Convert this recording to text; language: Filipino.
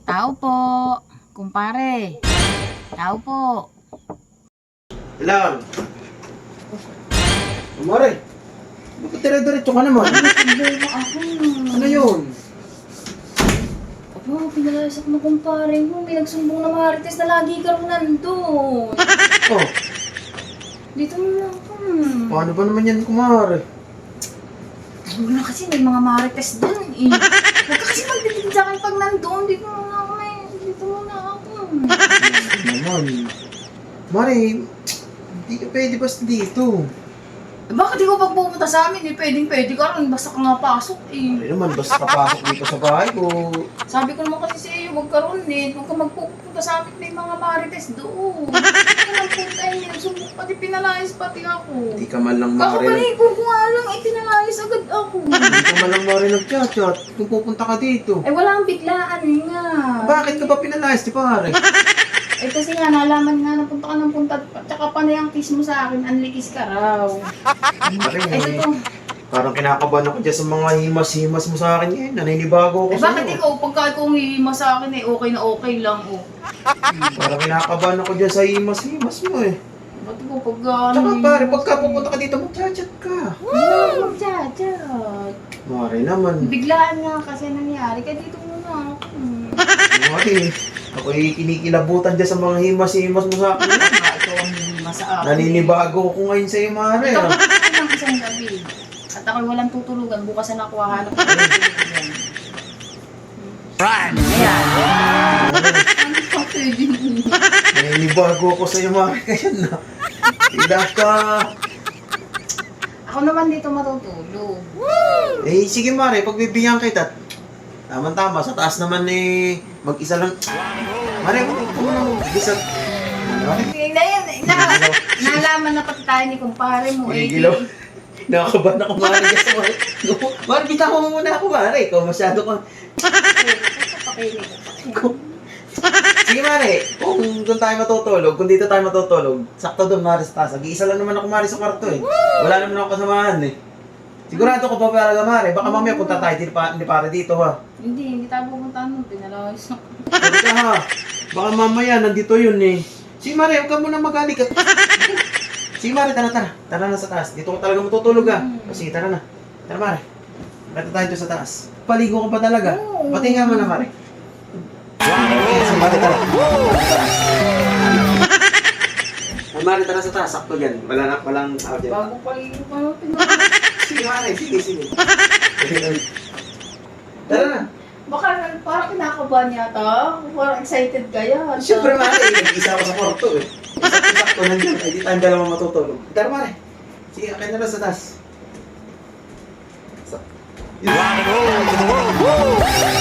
Tao po, kumpare. Tao po. Lang. Kumare. Bakit dire-diretso ka naman? Ano yun? Aba, pinalayas ako ng kumpare mo. May nagsumbong na marites na lagi ka rin nandun. Oh, Dito mo lang. paano ba naman yan, kumare? Huwag na kasi may mga marites dun eh. Huwag ka kasi magtitigil sa akin pag nandun. Dito muna ako eh. Dito muna ako. Naman. Mare, hindi ka pwede basta dito. Eh, bakit ikaw pag pumunta sa amin eh? Pwede ka rin. Basta ka nga pasok eh. Ano naman, basta kapasok dito sa bahay ko. Sabi ko naman kasi sa iyo, huwag ka ron eh. Huwag ka magpupunta sa amin, may mga marites doon. Huwag ka magpunta yun. Sumbong pati pinalayas pati ako. Hindi ka man lang mare. Kakabaligo ko nga lang, eh pinalayas agad ako. Hindi ka man lang mare nag-chat-chat kung pupunta ka dito. Eh wala ang biglaan eh nga. Bakit ka ba pinalayas, di pare? Eh kasi nga, nalaman nga na punta ka ng punta. Tsaka panay ang kiss mo sa akin, anlikis ka raw. Mare, Eh ito. parang kinakabahan ako dyan sa mga himas-himas mo sa akin eh. Naninibago ako Eh sa'yo. bakit ikaw, pagka ikaw hihima sa akin eh, okay na okay lang oh. Parang kinakabahan ako dyan sa himas-himas mo eh. Ba't ikaw pag Tsaka pare, pagka pupunta ka dito, mag-chat-chat ka. hindi na ako mag-chat. Mare naman. Biglaan nga kasi nangyari, kaya dito muna ako. Mare, ako'y kinikilabutan dyan sa mga himas-himas mo sa akin. Ikaw ang hihima sa akin. Naninibago ako ngayon sa'yo, Mare. Ikaw ah. ng isang gabi. At ako'y walang tutulugan, bukas na nakuha hanap ko ng tutulugan. Run! Ayan. Ano pa pwede mo? Naninibago ako sa'yo, Mare. Kaya na. Tila ka. Ako naman dito matutulog. Eh, sige, Mare, pagbibigyan kita. Tama-tama, sa taas naman eh, mag-isa lang. Mare, huwag mo nang mag-isa. Mare, Na yan, nalaman na pati tayo ni kumpare mo. gigilaw. Nakakabahan ako, Mare. Yes, Mare. Mare, bitaw mo muna ako, Mare. Ikaw masyado ka. Sige, Mare. Kung doon tayo matutulog, kung dito tayo matutulog, sakto doon, Mare, sa taas. Mag-iisa lang naman ako, Mare, sa kwarto eh. Wala naman ako kasamahan eh. Sigurado ko pa talaga, Mare. Baka mamaya punta tayo hindi para dito, ha. Hindi tayo pupunta nun. Pinalayas ako. Sabi ka, ha. Baka mamaya, nandito yun eh. Sige, Mare, huwag ka muna magalit. Sige, Mare, tara. Tara na sa taas. Dito ko talaga matutulog, ha. Sige, tara na. Tara, Mare. Tara tayo dito sa taas. Paligo ka pa talaga. Oo. Pati nga mo na, Mare. Sige, Mare, tara. Ay, Mare, tara sa taas. Sakto dyan. Walang tao dyan. Bago paligo pa yung pinalayas. Sige, Mare. Sige. Tara na. Baka parang kinakabahan yata. Parang excited ka yan. Siyempre, Mare, nag-isa ako sa kwarto eh. Sakto nandiyan, ay di tayong dalawa matutulog. Tara, Mare. Sige, akin na lang sa taas. Rock and roll to the world! Woo!